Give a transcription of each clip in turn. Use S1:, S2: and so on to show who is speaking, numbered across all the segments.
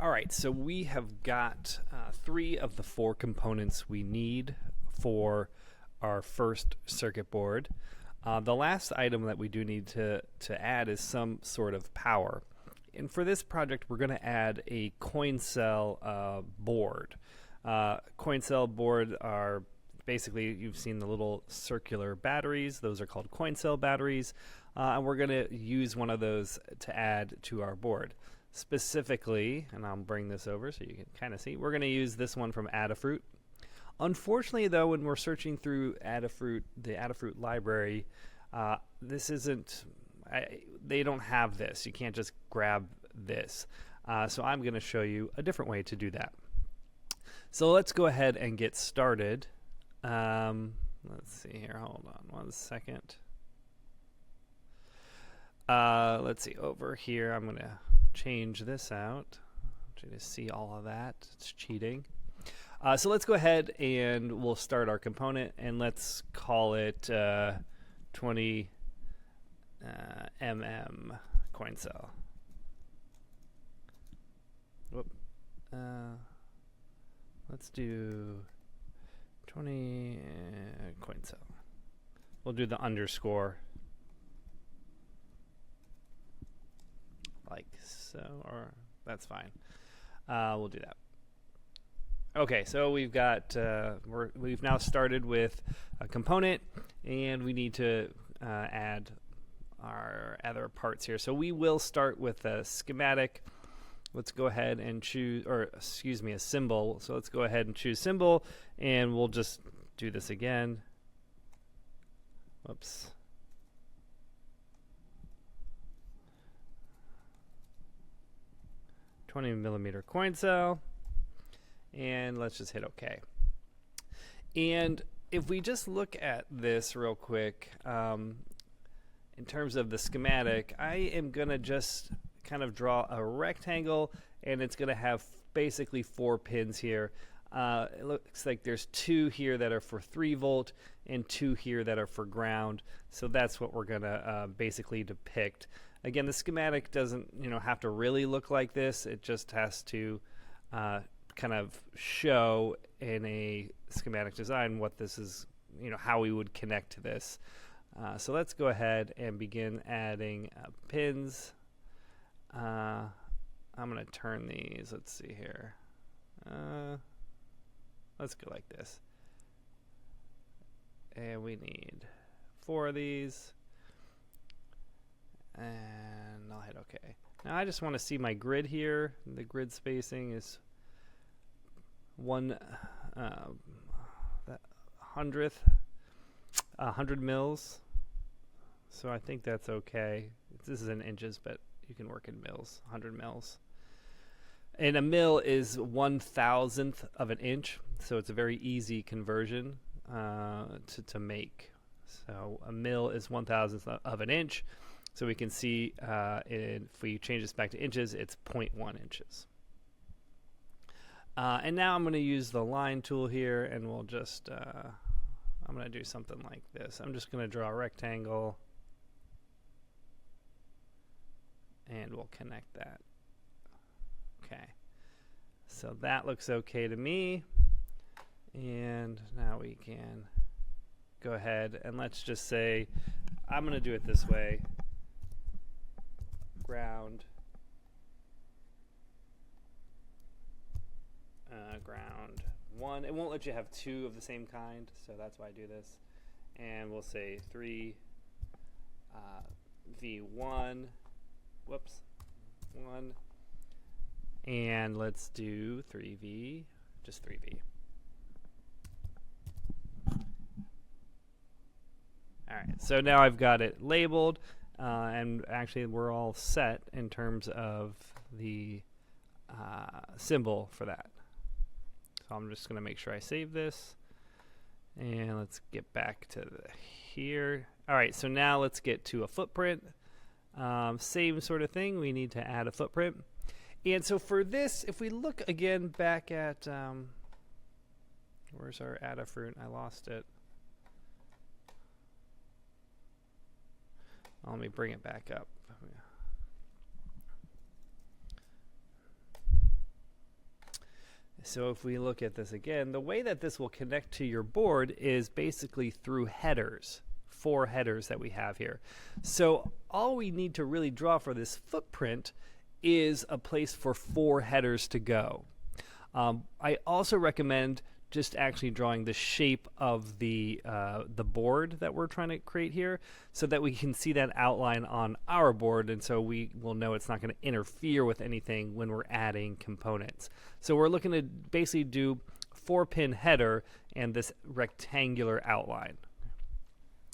S1: All right, so we have got 3 of the 4 components we need for our first circuit board. The last item that we do need to add is some sort of power. And for this project, we're going to add a coin cell board. Coin cell board are basically, you've seen the little circular batteries. Those are called coin cell batteries. And we're going to use one of those to add to our board. Specifically, and I'll bring this over so you can kind of see, we're going to use this one from Adafruit. Unfortunately, though, when we're searching through Adafruit, the Adafruit library, this isn't, they don't have this. You can't just grab this. So I'm going to show you a different way to do that. So let's go ahead and get started. Let's see here. Hold on one second. Let's see. Over here, I'm going to change this out. I want you to see all of that. It's cheating. So let's go ahead and we'll start our component, and let's call it 20 mm coin cell. Whoop. Let's do 20 coin cell. We'll do the underscore like so, or that's fine. We'll do that. Okay, so we've got we've now started with a component, and we need to add our other parts here. So we will start with a schematic. Let's go ahead and choose, or excuse me, a symbol. So let's go ahead and choose symbol, and we'll just do this again. Whoops. $20mm coin cell. And let's just hit OK. And if we just look at this real quick, in terms of the schematic, I am going to just kind of draw a rectangle, and it's going to have basically 4 pins here. It looks like there's 2 here that are for 3 volt and 2 here that are for ground. So that's what we're going to basically depict. Again, the schematic doesn't have to really look like this. It just has to kind of show in a schematic design what this is, how we would connect to this. So let's go ahead and begin adding pins. I'm going to turn these. Let's see here. Let's go like this. And we need 4 of these. And I'll hit OK. Now I just want to see my grid here. The grid spacing is 1/100 100 mils. So I think that's okay. This is in inches, but you can work in mils. 100 mils. And a mil is 1/1000th of an inch, so it's a very easy conversion to make. So a mil is 1/1000th of an inch. So we can see if we change this back to inches, it's 0.1 inches. And now I'm going to use the line tool here, and we'll just, I'm going to do something like this. I'm just going to draw a rectangle, and we'll connect that. Okay. So that looks okay to me. And now we can go ahead and let's just say, I'm going to do it this way. Ground. Ground 1. It won't let you have 2 of the same kind, so that's why I do this. And we'll say 3 V1. Whoops. 1. And let's do 3V, just 3V. All right, so now I've got it labeled, and actually we're all set in terms of the symbol for that. So I'm just going to make sure I save this, and let's get back to here. All right, so now let's get to a footprint. Same sort of thing. We need to add a footprint. And so for this, if we look again back at, where's our Adafruit? I lost it. Let me bring it back up. So if we look at this again, the way that this will connect to your board is basically through headers, 4 headers that we have here. So all we need to really draw for this footprint is a place for 4 headers to go. I also recommend just actually drawing the shape of the board that we're trying to create here so that we can see that outline on our board, and so we will know it's not going to interfere with anything when we're adding components. So we're looking to basically do 4-pin header and this rectangular outline.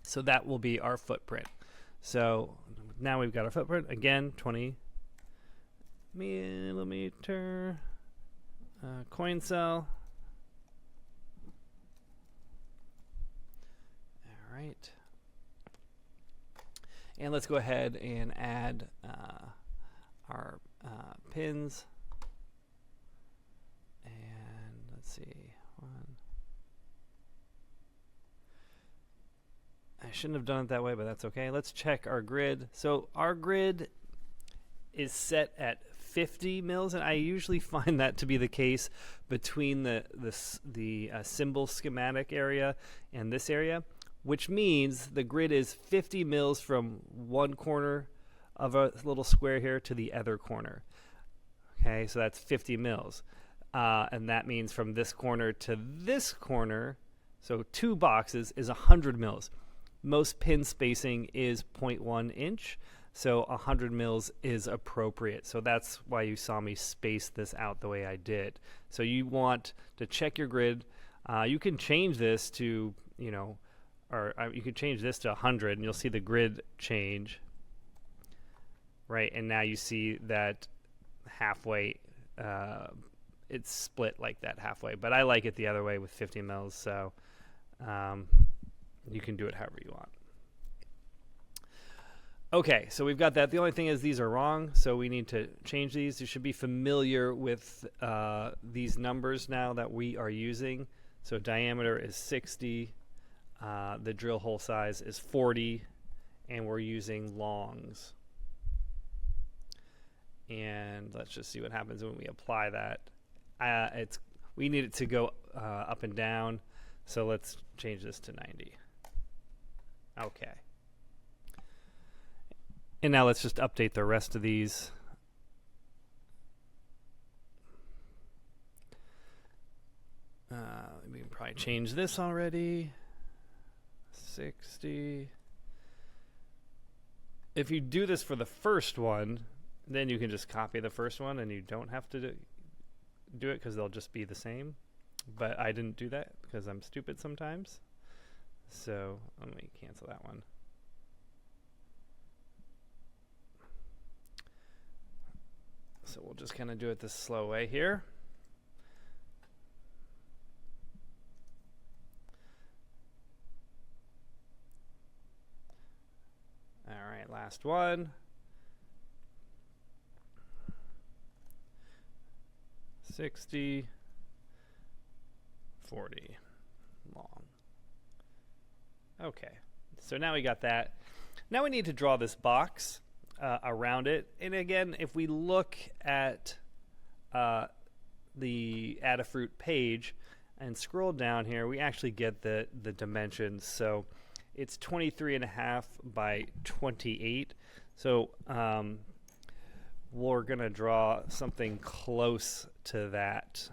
S1: So that will be our footprint. So now we've got our footprint, again, 20 millimeter coin cell. Right. And let's go ahead and add our pins. And let's see. I shouldn't have done it that way, but that's okay. Let's check our grid. So our grid is set at 50 mils, and I usually find that to be the case between the symbol schematic area and this area, which means the grid is 50 mils from one corner of a little square here to the other corner. Okay, so that's 50 mils. And that means from this corner to this corner, so 2 boxes, is 100 mils. Most pin spacing is 0.1 inch, so 100 mils is appropriate. So that's why you saw me space this out the way I did. So you want to check your grid. You can change this to, or you could change this to 100 and you'll see the grid change, right? And now you see that halfway, it's split like that halfway, but I like it the other way with 50 mils, so you can do it however you want. Okay, so we've got that. The only thing is these are wrong, so we need to change these. You should be familiar with these numbers now that we are using. So diameter is 60. The drill hole size is 40, and we're using longs. And let's just see what happens when we apply that. We need it to go up and down, so let's change this to 90. Okay. And now let's just update the rest of these. We can probably change this already. 60. If you do this for the first one, then you can just copy the first one and you don't have to do it because they'll just be the same. But I didn't do that because I'm stupid sometimes. So let me cancel that one. So we'll just kind of do it this slow way here. All right, last one. 60, 40, long. Okay, so now we got that. Now we need to draw this box around it. And again, if we look at the Adafruit page and scroll down here, we actually get the dimensions. So it's 23.5 by 28. So we're going to draw something close to that.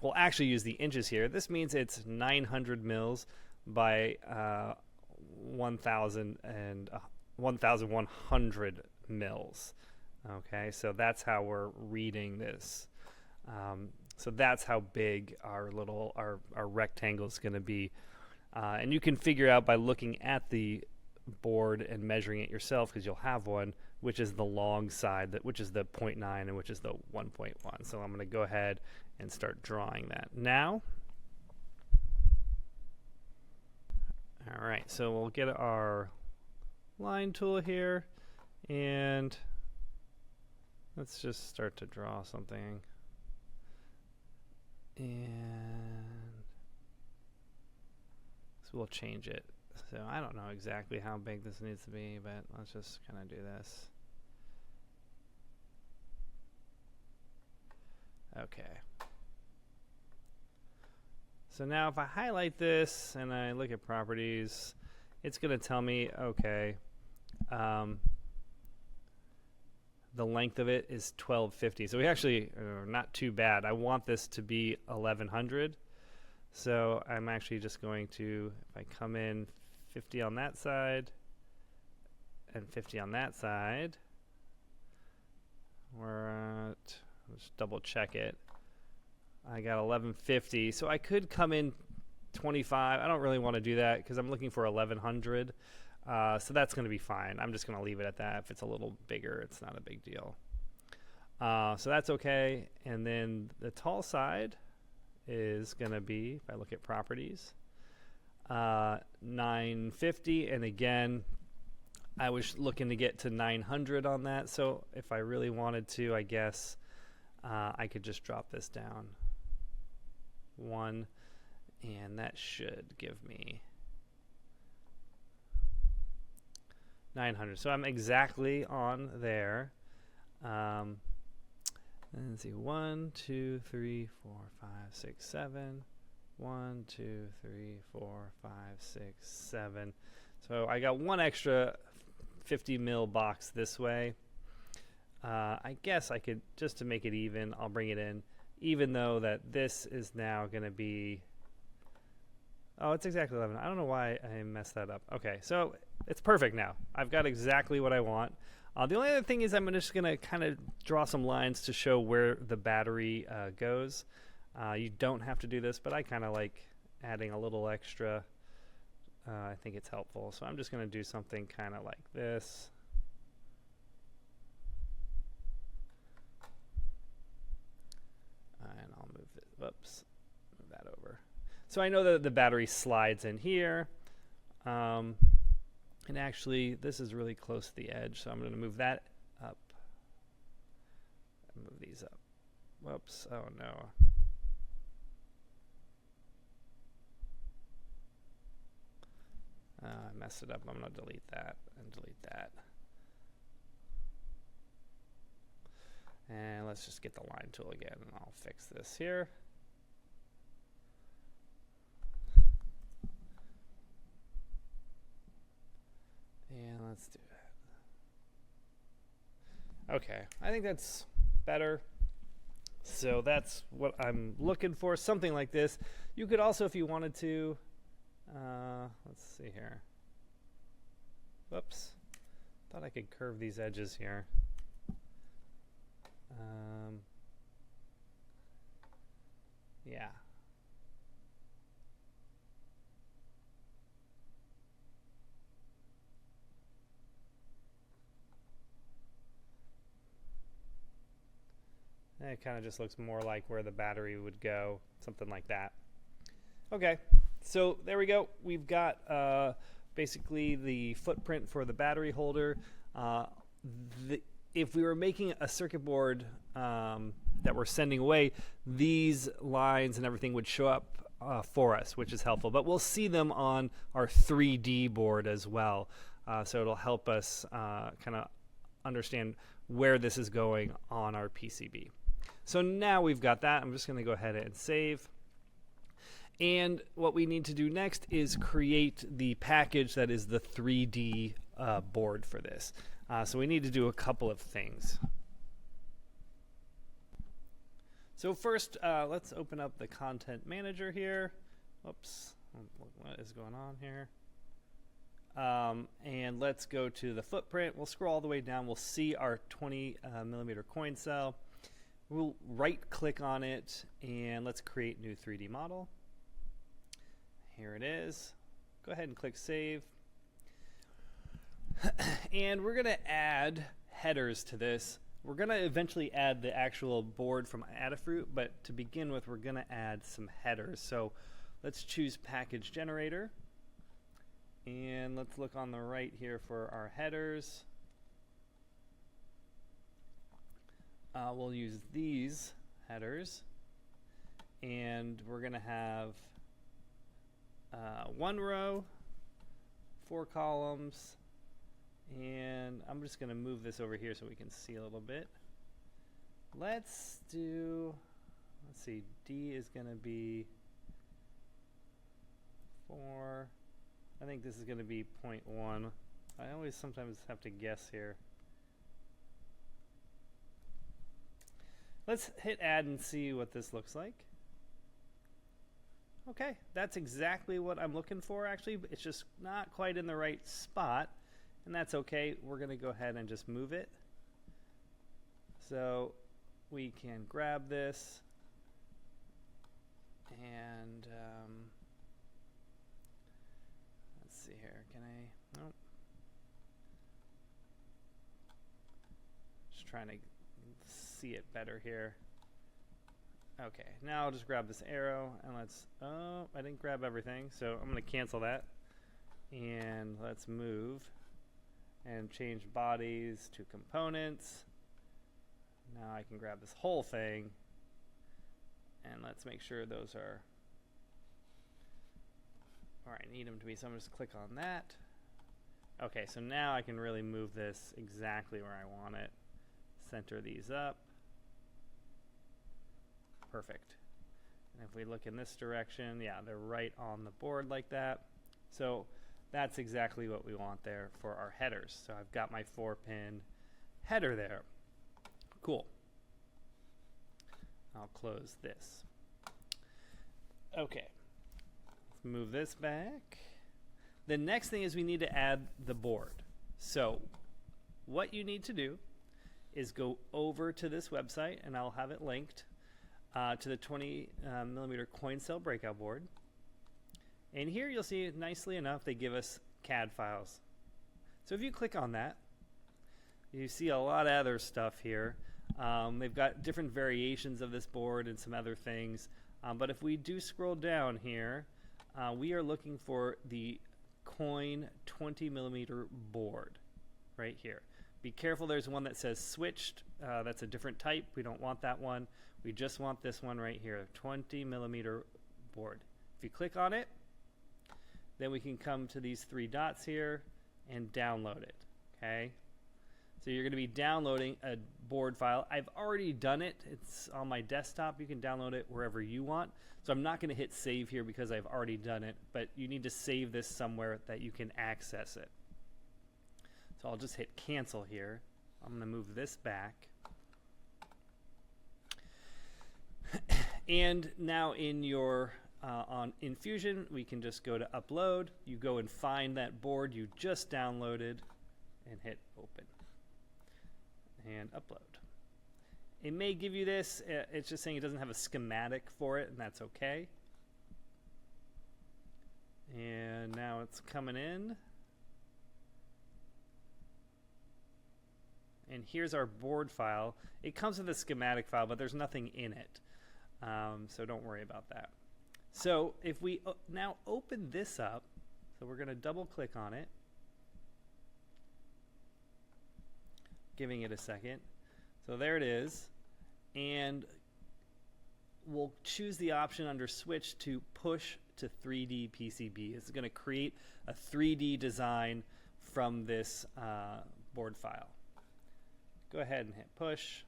S1: We'll actually use the inches here. This means it's 900 mils by 1,100 mils. Okay, so that's how we're reading this. So that's how big our rectangle is going to be. And you can figure out by looking at the board and measuring it yourself, because you'll have one, which is the long side, which is the 0.9 and which is the 1.1. So I'm going to go ahead and start drawing that now. All right, so we'll get our line tool here, and let's just start to draw something. And so we'll change it. So I don't know exactly how big this needs to be, but let's just kind of do this. Okay. So now if I highlight this and I look at properties, it's going to tell me, okay, the length of it is 1250. So we actually are not too bad. I want this to be 1100. So I'm actually just going to, if I come in 50 on that side and 50 on that side, we're at, let's double check it. I got 1150. So I could come in 25. I don't really want to do that because I'm looking for 1100. So that's going to be fine. I'm just going to leave it at that. If it's a little bigger, it's not a big deal. So that's okay. And then the tall side is going to be, if I look at properties, 950. And again, I was looking to get to 900 on that. So if I really wanted to, I guess I could just drop this down 1, and that should give me 900. So I'm exactly on there. Let's see, 1, 2, 3, 4, 5, 6, 7. 1, 2, 3, 4, 5, 6, 7. So I got one extra 50 mil box this way. I guess I could, just to make it even, I'll bring it in, even though that this is now going to be, oh, it's exactly 11. I don't know why I messed that up. Okay, so it's perfect now. I've got exactly what I want. The only other thing is I'm just going to kind of draw some lines to show where the battery goes. You don't have to do this, but I kind of like adding a little extra. I think it's helpful. So I'm just going to do something kind of like this. And I'll move it, whoops, move that over. So I know that the battery slides in here. And actually, this is really close to the edge, so I'm going to move that up. Move these up. Whoops, oh no. I messed it up. I'm going to delete that and delete that. And let's just get the line tool again, and I'll fix this here. And let's do that. Okay, I think that's better. So that's what I'm looking for, something like this. You could also, if you wanted to, let's see here. Whoops. Thought I could curve these edges here. Yeah. And it kind of just looks more like where the battery would go, something like that. Okay, so there we go. We've got basically the footprint for the battery holder. If we were making a circuit board that we're sending away, these lines and everything would show up for us, which is helpful. But we'll see them on our 3D board as well. So it'll help us kind of understand where this is going on our PCB. So now we've got that. I'm just going to go ahead and save. And what we need to do next is create the package that is the 3D board for this. So we need to do a couple of things. So first, let's open up the Content Manager here. Oops, what is going on here? And let's go to the footprint. We'll scroll all the way down. We'll see our 20 millimeter coin cell. We'll right-click on it, and let's create new 3D model. Here it is. Go ahead and click Save. And we're going to add headers to this. We're going to eventually add the actual board from Adafruit, but to begin with, we're going to add some headers. So let's choose Package Generator. And let's look on the right here for our headers. We'll use these headers, and we're going to have 1 row, 4 columns, and I'm just going to move this over here so we can see a little bit. Let's do, let's see, D is going to be 4. I think this is going to be 0.1. I always sometimes have to guess here. Let's hit add and see what this looks like. Okay, that's exactly what I'm looking for actually, but it's just not quite in the right spot, and that's okay. We're going to go ahead and just move it. So we can grab this and let's see here. Can I? Nope. Just trying to see it better here. Okay, now I'll just grab this arrow and let's, oh, I didn't grab everything, so I'm going to cancel that. And let's move and change bodies to components. Now I can grab this whole thing and let's make sure those are, all right, I need them to be, so I'm just click on that. Okay, so now I can really move this exactly where I want it. Center these up. Perfect. And if we look in this direction, yeah, they're right on the board like that. So that's exactly what we want there for our headers. So I've got my 4-pin header there. Cool. I'll close this. Okay. Let's move this back. The next thing is we need to add the board. So what you need to do is go over to this website, and I'll have it linked to the 20 millimeter coin cell breakout board. And here you'll see, nicely enough, they give us CAD files. So if you click on that, you see a lot of other stuff here. They've got different variations of this board and some other things. But if we do scroll down here, we are looking for the coin 20 millimeter board right here. Be careful, there's one that says switched. That's a different type. We don't want that one. We just want this one right here, 20 millimeter board. If you click on it, then we can come to these 3 dots here and download it, okay? So you're going to be downloading a board file. I've already done it. It's on my desktop. You can download it wherever you want. So I'm not going to hit save here because I've already done it, but you need to save this somewhere that you can access it. So I'll just hit cancel here. I'm going to move this back. And now in your in Fusion, we can just go to upload. You go and find that board you just downloaded and hit open and upload. It may give you this. It's just saying it doesn't have a schematic for it, and that's okay. And now it's coming in. And here's our board file. It comes with a schematic file, but there's nothing in it. So don't worry about that. So if we now open this up, so we're going to double click on it, giving it a second. So there it is. And we'll choose the option under switch to push to 3D PCB. It's going to create a 3D design from this board file. Go ahead and hit push.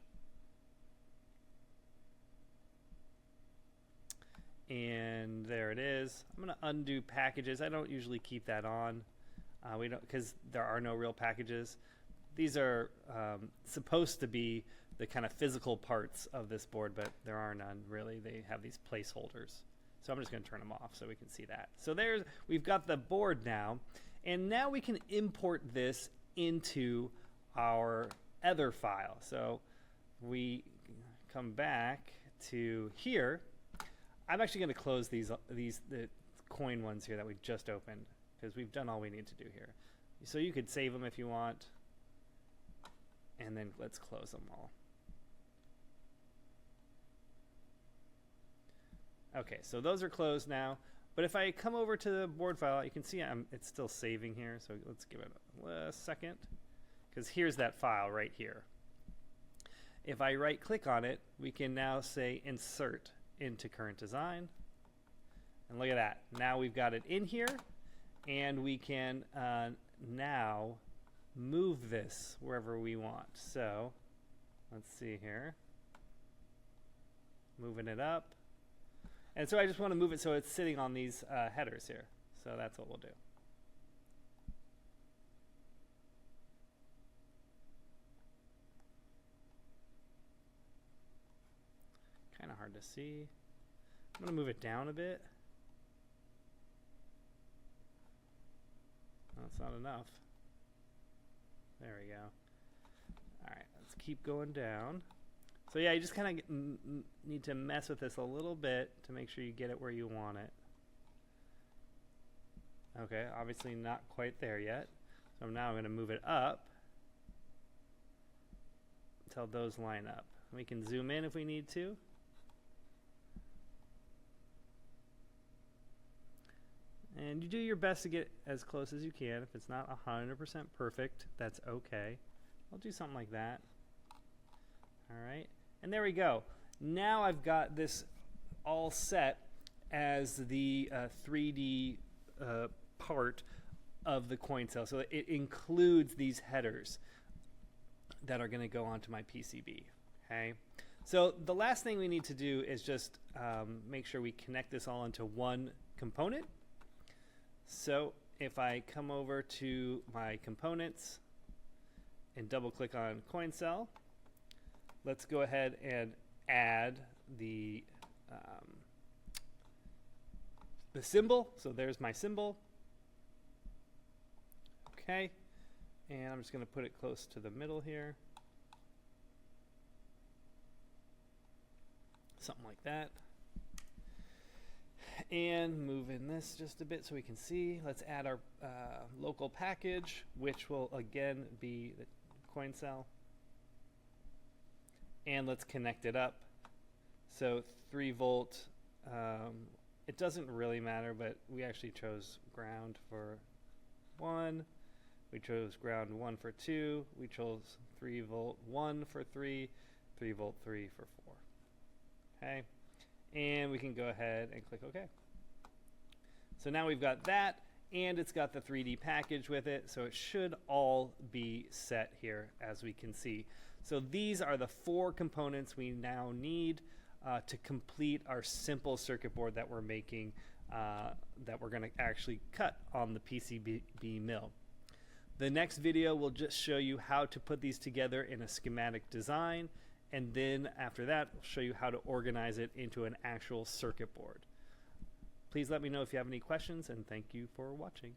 S1: And there it is. I'm going to undo packages. I don't usually keep that on. We don't, because there are no real packages. These are supposed to be the kind of physical parts of this board, but there are none really. They have these placeholders. So I'm just going to turn them off so we can see that. So we've got the board now, and now we can import this into our other file. So we come back to here. I'm actually going to close the coin ones here that we just opened because we've done all we need to do here. So you could save them if you want, and then let's close them all. Okay, so those are closed now. But if I come over to the board file, you can see it's still saving here. So let's give it a second, because here's that file right here. If I right click on it, we can now say insert into current design. And look at that. Now we've got it in here, and we can now move this wherever we want. So let's see here. moving it up. And so I just want to move it so it's sitting on these headers here. So that's what we'll do. Kind of hard to see. I'm going to move it down a bit. Oh, that's not enough. There we go. All right, let's keep going down. So yeah, you just kind of need to mess with this a little bit to make sure you get it where you want it. Okay, obviously not quite there yet. So now I'm going to move it up until those line up. We can zoom in if we need to. And you do your best to get as close as you can. If it's not 100% perfect, that's okay. I'll do something like that. All right, and there we go. Now I've got this all set as the 3D part of the coin cell. So it includes these headers that are going to go onto my PCB. Okay. So the last thing we need to do is just make sure we connect this all into one component. So if I come over to my components and double click on coin cell, let's go ahead and add the symbol. So there's my symbol. Okay, and I'm just going to put it close to the middle here. Something like that. And move in this just a bit so we can see. Let's add our local package, which will again be the coin cell. And let's connect it up. So 3 volt, it doesn't really matter, but we actually chose ground for 1. We chose ground 1 for 2. We chose 3 volt 1 for 3, 3 volt 3 for 4. Okay. And we can go ahead and click OK. So now we've got that, and it's got the 3D package with it, so it should all be set here, as we can see. So these are the 4 components we now need to complete our simple circuit board that we're making, that we're going to actually cut on the PCB mill. The next video will just show you how to put these together in a schematic design, and then after that, we'll show you how to organize it into an actual circuit board. Please let me know if you have any questions, and thank you for watching.